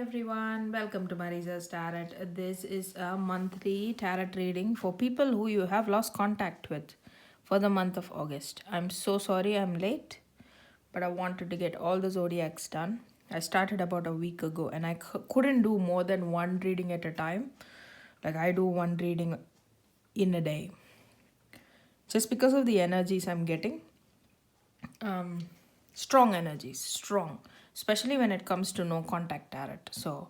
everyone, welcome to Marisa's Tarot. This is a monthly tarot reading for people who you have lost contact with for the month of August. I'm so sorry I'm late, but I wanted to get all the zodiacs done. I started about a week ago and I couldn't do more than one reading at a time. Like I do one reading in a day. Just because of the energies I'm getting. Strong energies, strong, especially when it comes to no contact tarot. So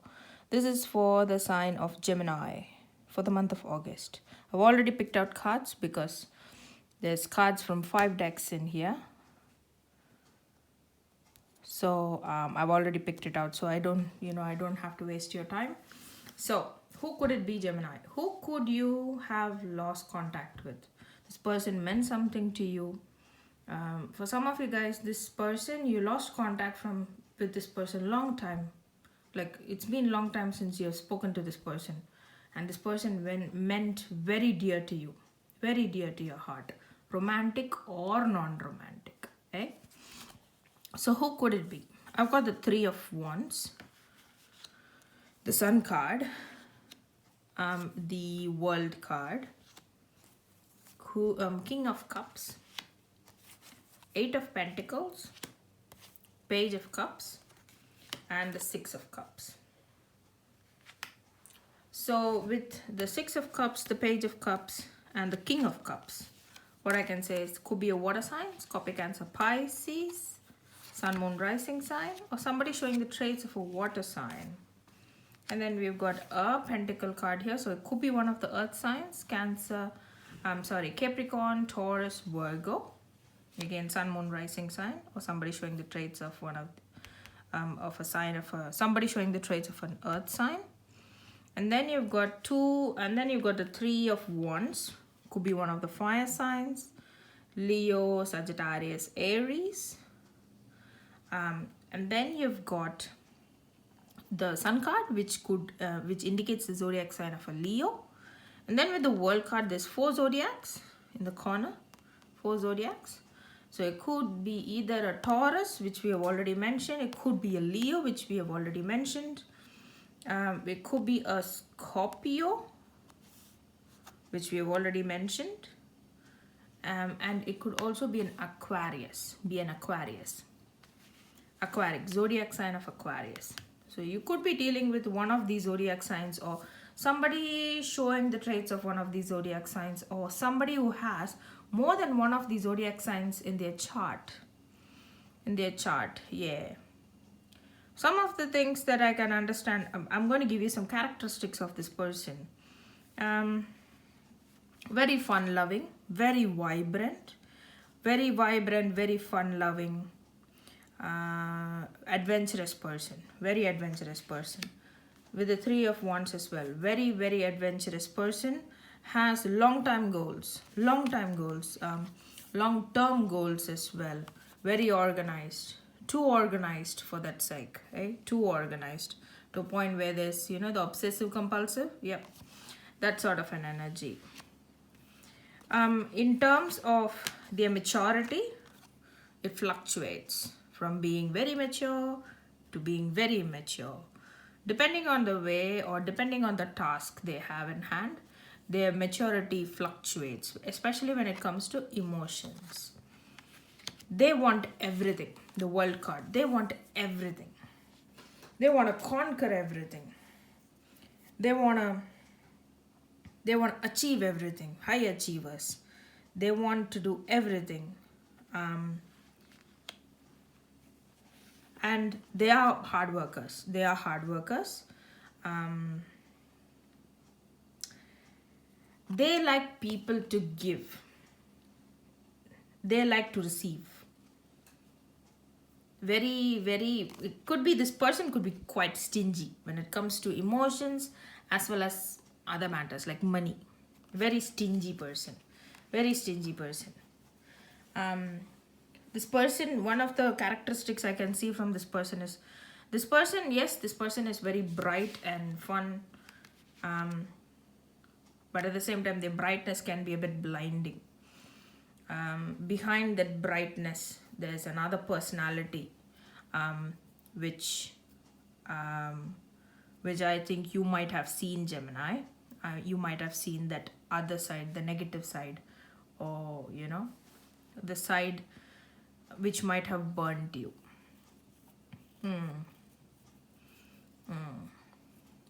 this is for the sign of Gemini for the month of August. I've already picked out cards because there's cards from 5 decks in here. So I've already picked it out, so I don't have to waste your time. So who could it be, Gemini? Who could you have lost contact with? This person meant something to you. For some of you guys, this person, you lost contact with this person long time. Like it's been long time since you have spoken to this person, and this person meant very dear to you, very dear to your heart, romantic or non-romantic. Okay, so who could it be? I've got the 3 of Wands, the Sun card, the World card, King of Cups, 8 of Pentacles, Page of Cups, and the 6 of Cups. So with the 6 of Cups, the Page of Cups, and the King of Cups, what I can say is could be a water sign, Scorpio, Cancer, Pisces, Sun, Moon, Rising sign, or somebody showing the traits of a water sign. And then we've got a Pentacle card here, so it could be one of the Earth signs, Capricorn, Taurus, Virgo. Again, Sun, Moon, Rising sign, or somebody showing the traits of one of a sign somebody showing the traits of an Earth sign. And then you've got the 3 of Wands, could be one of the fire signs, Leo, Sagittarius, Aries. And then you've got the Sun card, which indicates the zodiac sign of a Leo. And then with the World card, there's 4 zodiacs in the corner, 4 zodiacs. So it could be either a Taurus, which we have already mentioned. It could be a Leo, which we have already mentioned. It could be a Scorpio, which we have already mentioned. And it could also be an Aquarius. Aquaric, zodiac sign of Aquarius. So you could be dealing with one of these zodiac signs, or somebody showing the traits of one of these zodiac signs, or somebody who has more than one of these zodiac signs in their chart. Yeah. Some of the things that I can understand, I'm going to give you some characteristics of this person. Very fun-loving, very vibrant, very fun-loving, adventurous person, very adventurous person. With the 3 of Wands as well, very adventurous person, has long-term goals, long-term goals as well. Very organized, too organized for that sake, right? Too organized to a point where there's, the obsessive compulsive. Yep, that sort of an energy. In terms of their maturity, it fluctuates from being very mature to being very immature. Depending on the way or depending on the task they have in hand, their maturity fluctuates, especially when it comes to emotions. They want everything. The World card, they want everything. They want to conquer everything. They want to achieve everything. High achievers. They want to do everything. And they are hard workers. They like people to give. They like to receive. This person could be quite stingy when it comes to emotions as well as other matters like money. Very stingy person. This person, one of the characteristics I can see from this person is, this person is very bright and fun. But at the same time, their brightness can be a bit blinding. Behind that brightness, there's another personality, which which I think you might have seen, Gemini. You might have seen that other side, the negative side, or the side which might have burnt you.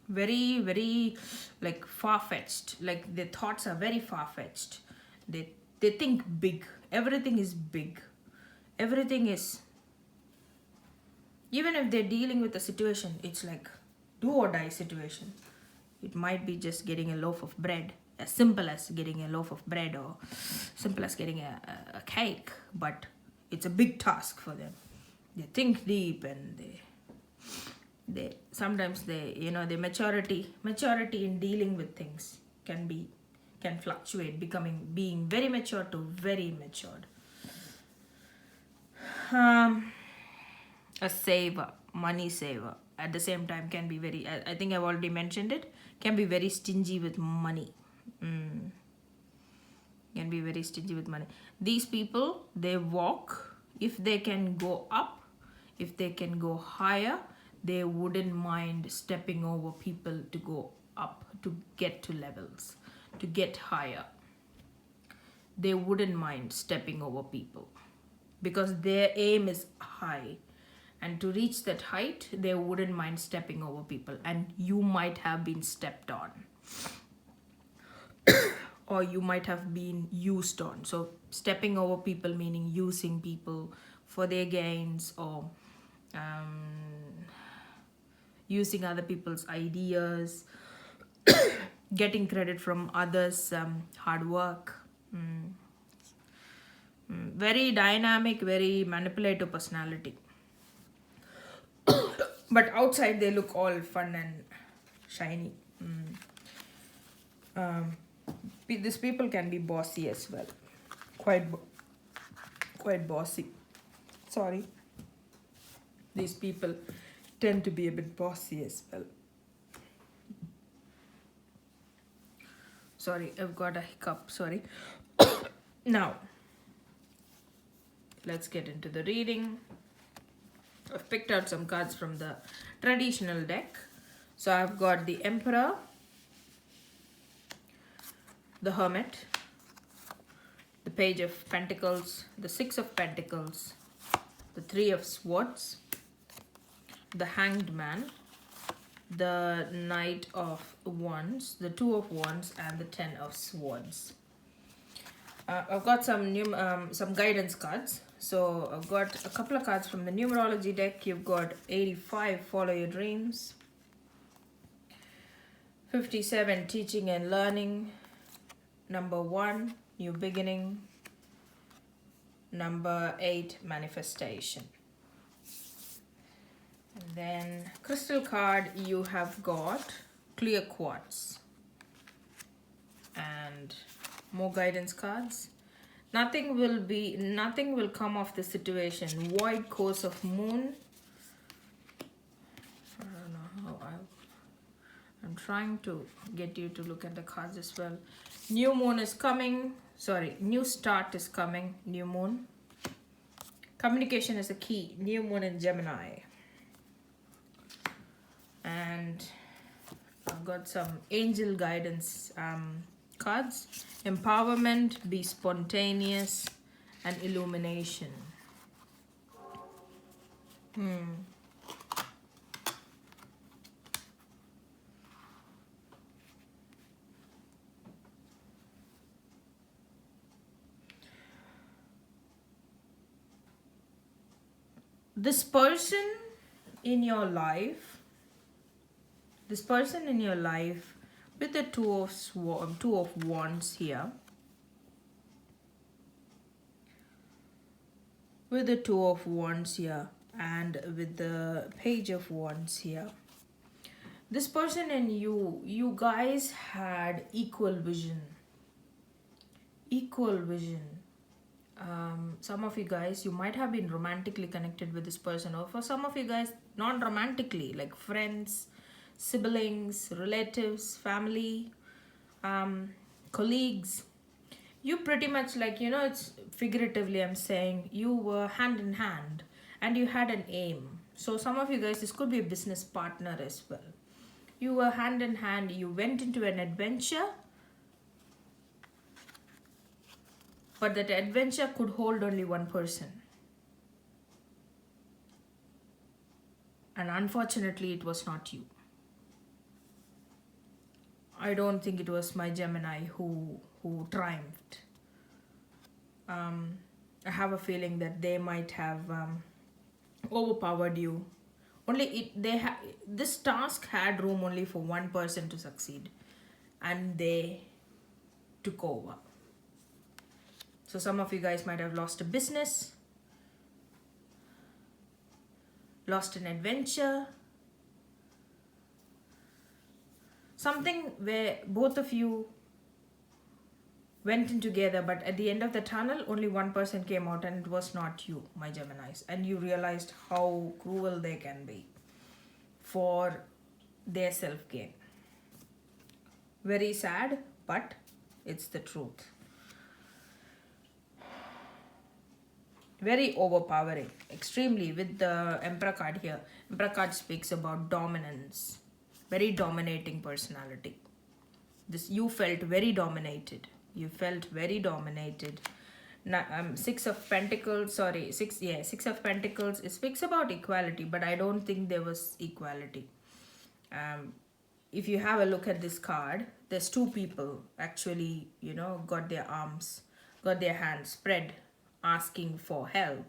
Very, very like far-fetched. Like their thoughts are very far-fetched. They think big. Everything is big. Everything is, even if they're dealing with a situation, it's like do or die situation. It might be just getting a loaf of bread, as simple as getting a loaf of bread, or simple as getting a cake, but it's a big task for them. They think deep, and they sometimes their maturity in dealing with things can fluctuate, being very mature to very matured. A saver, money saver, at the same time can be very, I think I've already mentioned it, can be very stingy with money. Can be very stingy with money. These people, they walk, if they can go up, if they can go higher, they wouldn't mind stepping over people to go up, to get to levels, to get higher. They wouldn't mind stepping over people because their aim is high. And to reach that height, they wouldn't mind stepping over people. And you might have been stepped on. Or you might have been used on. So stepping over people meaning using people for their gains, or using other people's ideas, getting credit from others' hard work. Very dynamic, very manipulative personality. But outside they look all fun and shiny. These people can be bossy as well. Quite bossy. Sorry. These people tend to be a bit bossy as well. Sorry, I've got a hiccup. Sorry. Now, let's get into the reading. I've picked out some cards from the traditional deck. So I've got the Emperor, the Hermit, the Page of Pentacles, the Six of Pentacles, the Three of Swords, the Hanged Man, the Knight of Wands, the Two of Wands, and the Ten of Swords. I've got some guidance cards. So I've got a couple of cards from the numerology deck. You've got 85, Follow Your Dreams, 57, Teaching and Learning, number 1, New Beginning, number 8, Manifestation. And then crystal card, you have got Clear Quartz, and more guidance cards. Nothing will come of the situation. Void course of moon. I don't know how I'm trying to get you to look at the cards as well. New moon is coming. Sorry, new start is coming. New moon. Communication is a key. New moon in Gemini. And I've got some angel guidance cards. Empowerment, be spontaneous, and illumination. This person in your life with the Two of Wands here, with the Two of Wands here, and with the Page of Wands here, this person and you guys had equal vision. Some of you guys, you might have been romantically connected with this person, or for some of you guys non-romantically, like friends, siblings, relatives, family, colleagues. You pretty much, like, it's figuratively I'm saying, you were hand in hand and you had an aim. So some of you guys, this could be a business partner as well. You were hand in hand. You went into an adventure, but that adventure could hold only one person. And unfortunately, it was not you. I don't think it was my Gemini who triumphed. I have a feeling that they might have overpowered you. This task had room only for one person to succeed, and they took over. So some of you guys might have lost a business, lost an adventure, something where both of you went in together, but at the end of the tunnel only one person came out, and it was not you, my Geminis, and you realized how cruel they can be for their self-gain. Very sad, but it's the truth. Very overpowering, extremely, with the Emperor card here. Emperor card speaks about dominance, very dominating personality. You felt very dominated. You felt very dominated. Six of Pentacles, Six of Pentacles, it speaks about equality, but I don't think there was equality. If you have a look at this card, there's two people actually, got their hands spread, asking for help.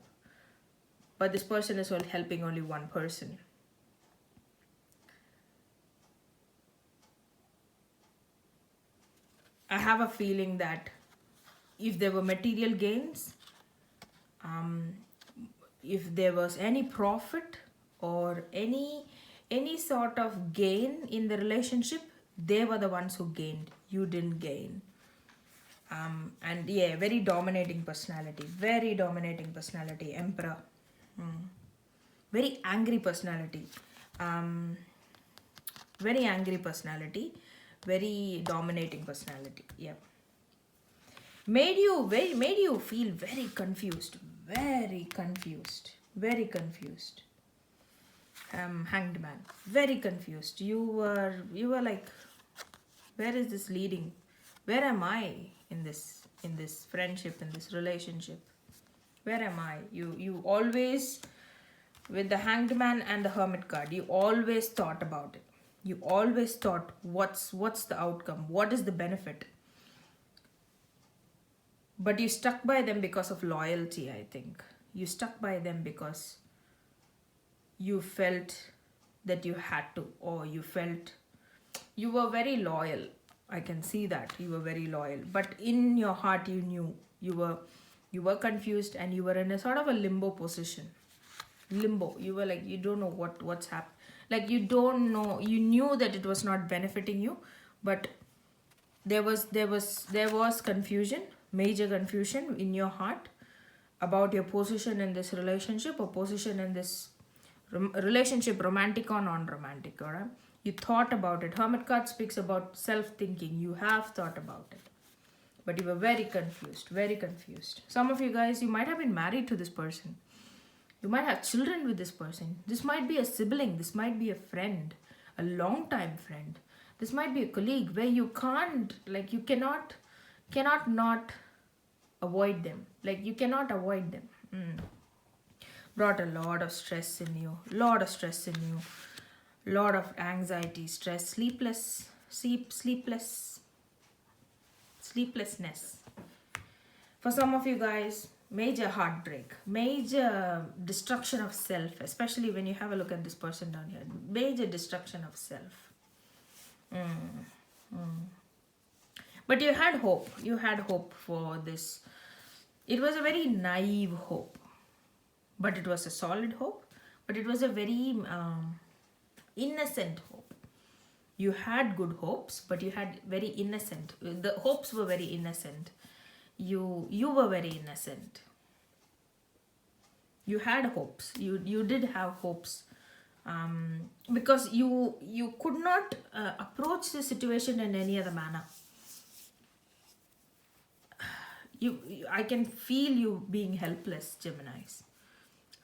But this person is helping only one person. I have a feeling that if there were material gains, if there was any profit or any sort of gain in the relationship, they were the ones who gained. You didn't gain. And yeah, very dominating personality, Emperor. Very angry personality. Very dominating personality. Yeah. Made you feel very confused. Hanged man. Very confused. You were like, where is this leading? Where am I in this friendship, in this relationship? Where am I? You always, with the Hanged Man and the Hermit card, you always thought about it. You always thought, what's the outcome? What is the benefit? But you stuck by them because of loyalty, I think. You stuck by them because you felt that you had to, or you were very loyal. I can see that you were very loyal, but in your heart you knew you were confused, and you were in a sort of a limbo position. You were like, you don't know what's happened. Like, you don't know. You knew that it was not benefiting you, but there was confusion, major confusion in your heart about your position in this relationship, or position in this relationship, romantic or non-romantic. All right, you thought about it. Hermit card speaks about self-thinking. You have thought about it, but you were very confused. Some of you guys, you might have been married to this person. You might have children with this person. This might be a sibling. This might be a friend, a long-time friend. This might be a colleague where you cannot not avoid them. Like, you cannot avoid them. Brought a lot of stress in you. Lot of anxiety, stress, sleeplessness. For some of you guys, major heartbreak, major destruction of self, especially when you have a look at this person down here. Major destruction of self. But you had hope. You had hope for this. It was a very naive hope, but it was a solid hope. But it was a very innocent hope. You had good hopes, but you had very innocent. The hopes were very innocent. You were very innocent. You had hopes. You did have hopes, because you could not approach the situation in any other manner. I can feel you being helpless, Geminis.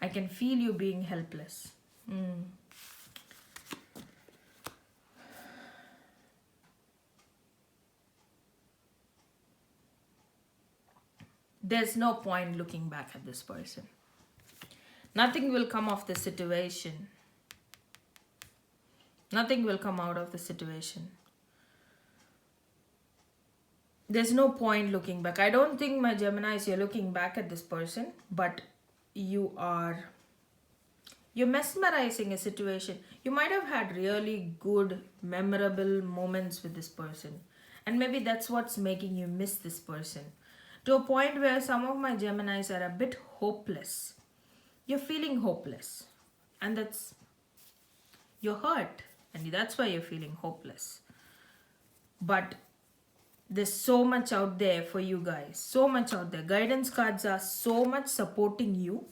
I can feel you being helpless. There's no point looking back at this person. Nothing will come of the situation. Nothing will come out of the situation. There's no point looking back. I don't think, my Geminis, you're looking back at this person, but you're mesmerizing a situation. You might have had really good, memorable moments with this person. And maybe that's what's making you miss this person. To a point where some of my Geminis are a bit hopeless. You're feeling hopeless. And you're hurt. And that's why you're feeling hopeless. But there's so much out there for you guys. So much out there. Guidance cards are so much supporting you,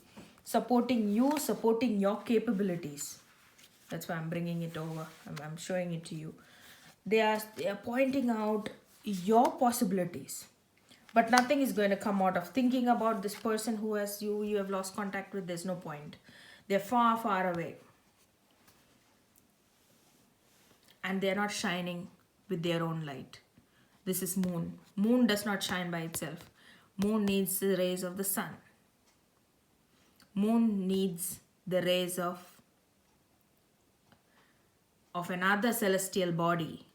supporting your capabilities. That's why I'm bringing it over. I'm showing it to you. They are pointing out your possibilities. But nothing is going to come out of thinking about this person who has you have lost contact with. There's no point. They're far, far away. And they're not shining with their own light. This is moon. Moon does not shine by itself. Moon needs the rays of the sun. Moon needs the rays of another celestial body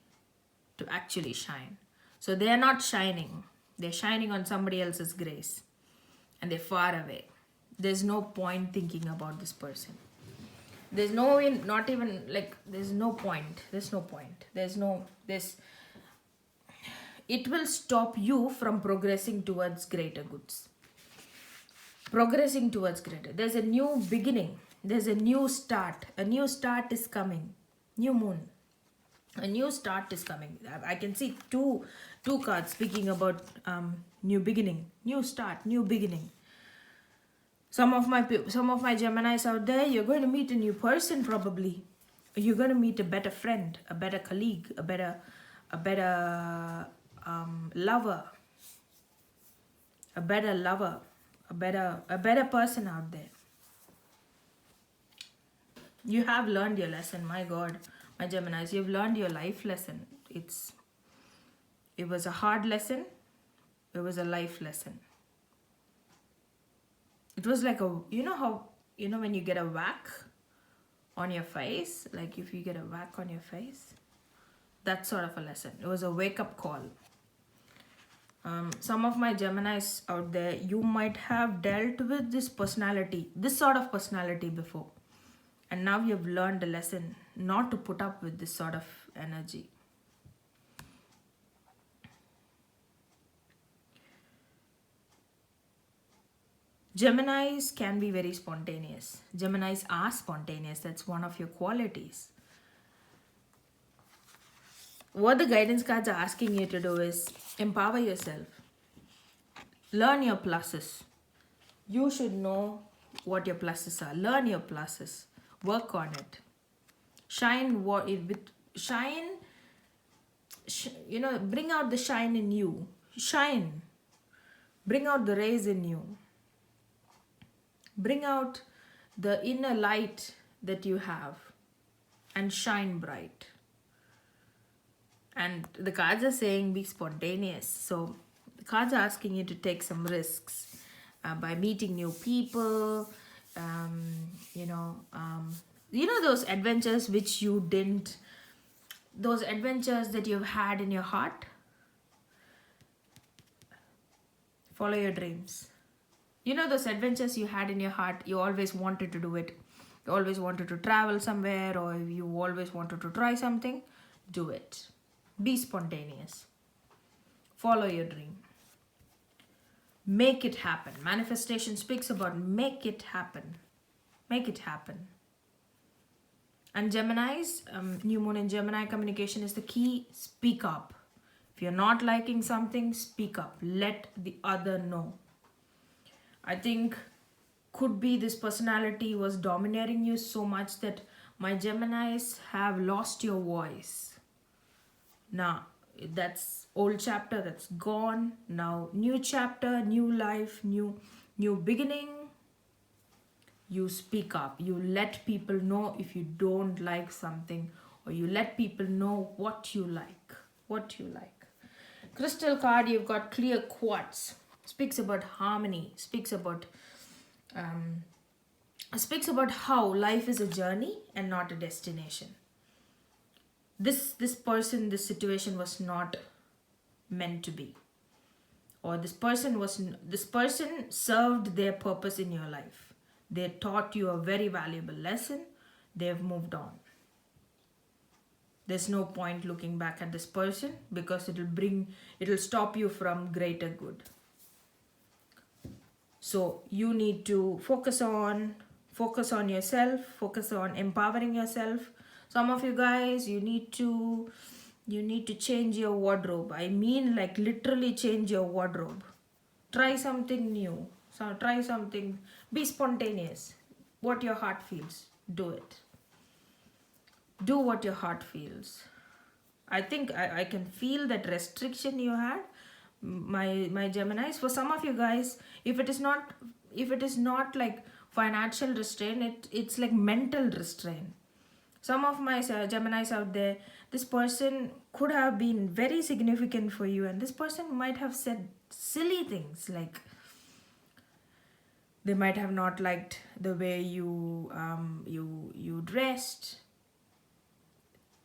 to actually shine. So they are not shining. They're shining on somebody else's grace. And they're far away. There's no point thinking about this person. There's no point. It will stop you from progressing towards greater goods. There's a new beginning. There's a new start. A new start is coming. New moon. A new start is coming. I can see two cards speaking about new beginning, new start, new beginning. Some of my Geminis out there, you're going to meet a new person probably. You're going to meet a better friend, a better colleague, a better lover, a better person out there. You have learned your lesson, my God. My Geminis, you've learned your life lesson. It was a hard lesson. It was a life lesson. It was like when you get a whack on your face, like if you get a whack on your face, that sort of a lesson. It was a wake-up call. Some of my Geminis out there, you might have dealt with this sort of personality before. And now you've learned a lesson not to put up with this sort of energy. Geminis can be very spontaneous. Geminis are spontaneous. That's one of your qualities. What the guidance cards are asking you to do is empower yourself. Learn your pluses. You should know what your pluses are. Learn your pluses. Work on it. Bring out the shine in you. Shine. Bring out the rays in you. Bring out the inner light that you have and shine bright. And the cards are saying be spontaneous. So the cards are asking you to take some risks by meeting new people. Those adventures which you didn't, those adventures that you've had in your heart. Follow your dreams. Those adventures you had in your heart, you always wanted to do it. You always wanted to travel somewhere, or you always wanted to try something. Do it. Be spontaneous. Follow your dream. Make it happen. Manifestation speaks about make it happen. Make it happen. And Geminis, new moon in Gemini, communication is the key. Speak up. If you're not liking something, speak up. Let the other know. I think could be this personality was domineering you so much that my Geminis have lost your voice. Now, that's old chapter, that's gone. Now, new chapter, new life, new beginning. You speak up. You let people know if you don't like something, or you let people know what you like. Crystal card, you've got clear quartz. speaks about harmony, speaks about how life is a journey and not a destination. This person, this situation was not meant to be, or this person served their purpose in your life. They taught you a very valuable lesson. They've moved on. There's no point looking back at this person, because it'll stop you from greater good. So you need to focus on yourself, focus on empowering yourself. Some of you guys, you need to change your wardrobe. I mean, like, literally change your wardrobe. Try something new. So try something. Be spontaneous. What your heart feels, do it. Do what your heart feels. I think I can feel that restriction you had, my Geminis. For some of you guys, if it is not like financial restraint, it's like mental restraint. Some of my Geminis out there, this person could have been very significant for you, and this person might have said silly things, like they might have not liked the way you dressed.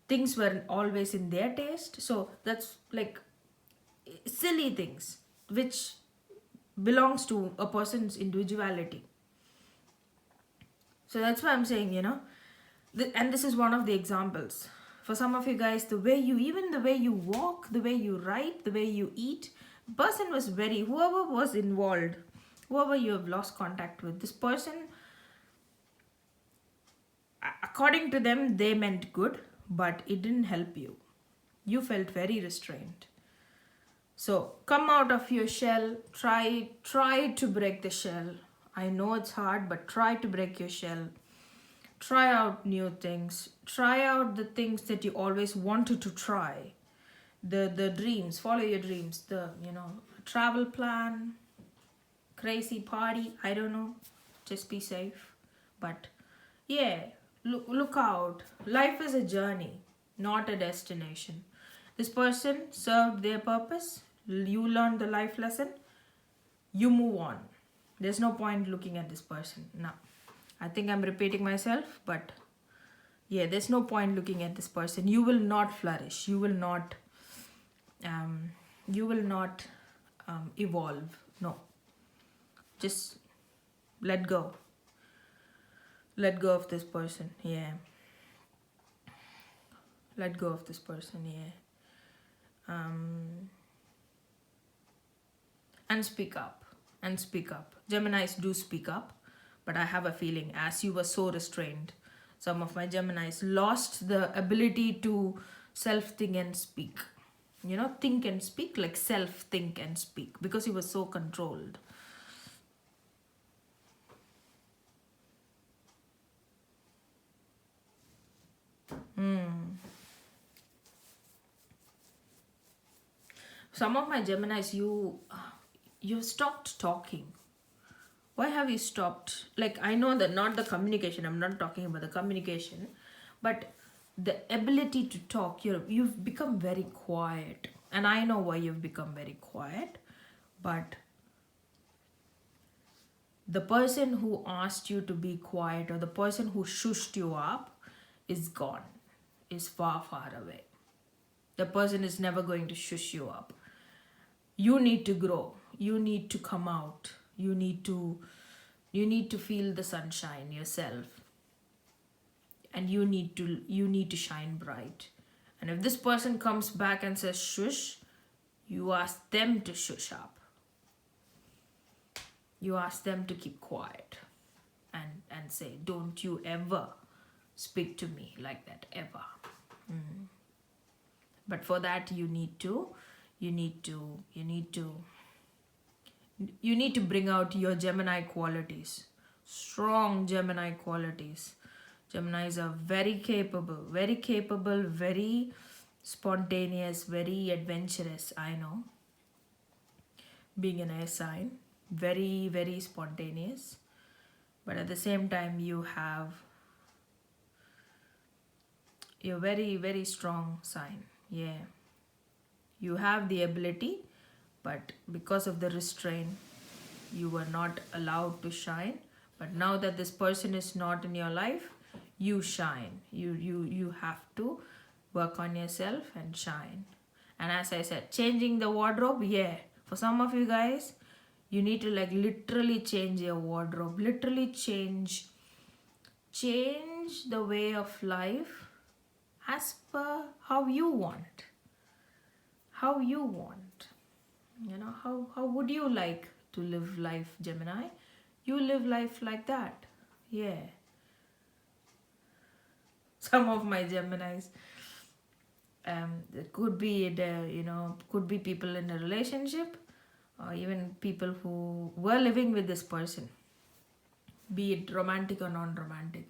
Things weren't always in their taste. So that's like silly things which belongs to a person's individuality. So that's why I'm saying, and this is one of the examples. For some of you guys, the way you walk, the way you write, the way you eat, person was whoever was involved, whoever you have lost contact with, this person, according to them, they meant good, but it didn't help you. You felt very restrained. So come out of your shell. Try to break the shell. I know it's hard, but try to break your shell. Try out new things. Try out the things that you always wanted to try. The dreams. Follow your dreams. The travel plan, crazy party. I don't know. Just be safe. But yeah. Look out. Life is a journey, not a destination. This person served their purpose. You learned the life lesson. You move on. There's no point looking at this person. No. I think I'm repeating myself, but yeah, there's no point looking at this person. You will not flourish. You will not evolve. No. Just let go. Let go of this person, yeah. Let go of this person, yeah. And speak up. Geminis do speak up, but I have a feeling, as you were so restrained, some of my Geminis lost the ability to self-think and speak. Think and speak, like self-think and speak, because you were so controlled. Some of my Geminis, you stopped talking. Why have you stopped? Like, I know that not the communication, I'm not talking about the communication, but the ability to talk. You've become very quiet, and I know why you've become very quiet, but the person who asked you to be quiet, or the person who shushed you up, is gone, is far, far away. The person is never going to shush you up. You need to grow. You need to come out. You need to feel the sunshine yourself. And you need to shine bright. And if this person comes back and says shush, you ask them to shush up. You ask them to keep quiet and say, don't you ever speak to me like that, ever. But for that, you need to bring out your Gemini qualities, strong Gemini qualities. Geminis are very capable, very spontaneous, very adventurous. I know, being an air sign, very, very spontaneous, but at the same time you're very, very strong sign. Yeah, you have the ability, but because of the restraint, you were not allowed to shine. But now that this person is not in your life, you shine. You have to work on yourself and shine. And as I said, changing the wardrobe, yeah. For some of you guys, you need to like literally change your wardrobe, literally change the way of life as per how you want. How you want. You know, how would you like to live life, Gemini? You live life like that. Yeah. Some of my Geminis, it could be could be people in a relationship, or even people who were living with this person, be it romantic or non-romantic.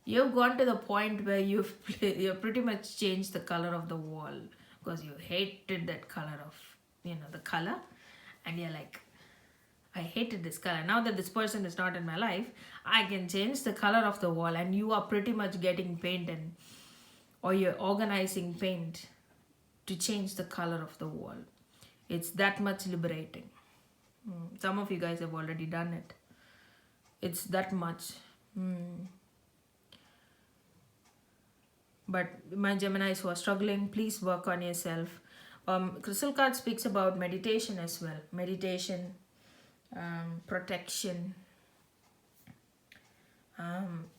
You've gone to the point where you've pretty much changed the color of the wall because you hated that color of the color, and you're like, I hated this color. Now that this person is not in my life, I can change the color of the wall, and you are pretty much getting paint or you're organizing paint to change the color of the wall. It's that much liberating. Some of you guys have already done it. It's that much. But my Geminis who are struggling, please work on yourself. Crystal card speaks about meditation as well. Meditation, protection.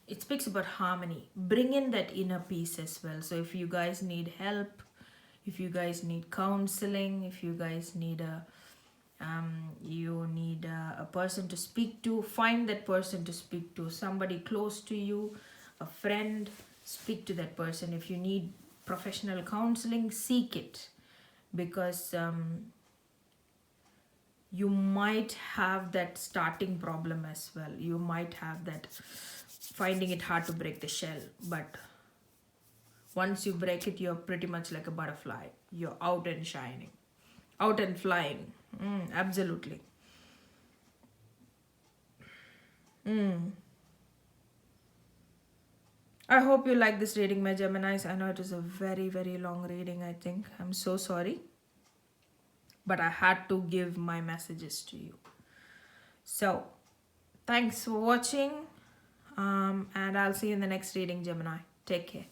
It speaks about harmony. Bring in that inner peace as well. So if you guys need help, if you guys need counseling, if you guys need a person to speak to, find that person to speak to. Somebody close to you, a friend, speak to that person. If you need professional counseling, seek it, because you might have that starting problem as well. You might have that finding it hard to break the shell, but once you break it, you're pretty much like a butterfly. You're out and shining, out and flying. Absolutely. I hope you like this reading, my Geminis. I know it is a very, very long reading, I think. I'm so sorry. But I had to give my messages to you. So, thanks for watching. And I'll see you in the next reading, Gemini. Take care.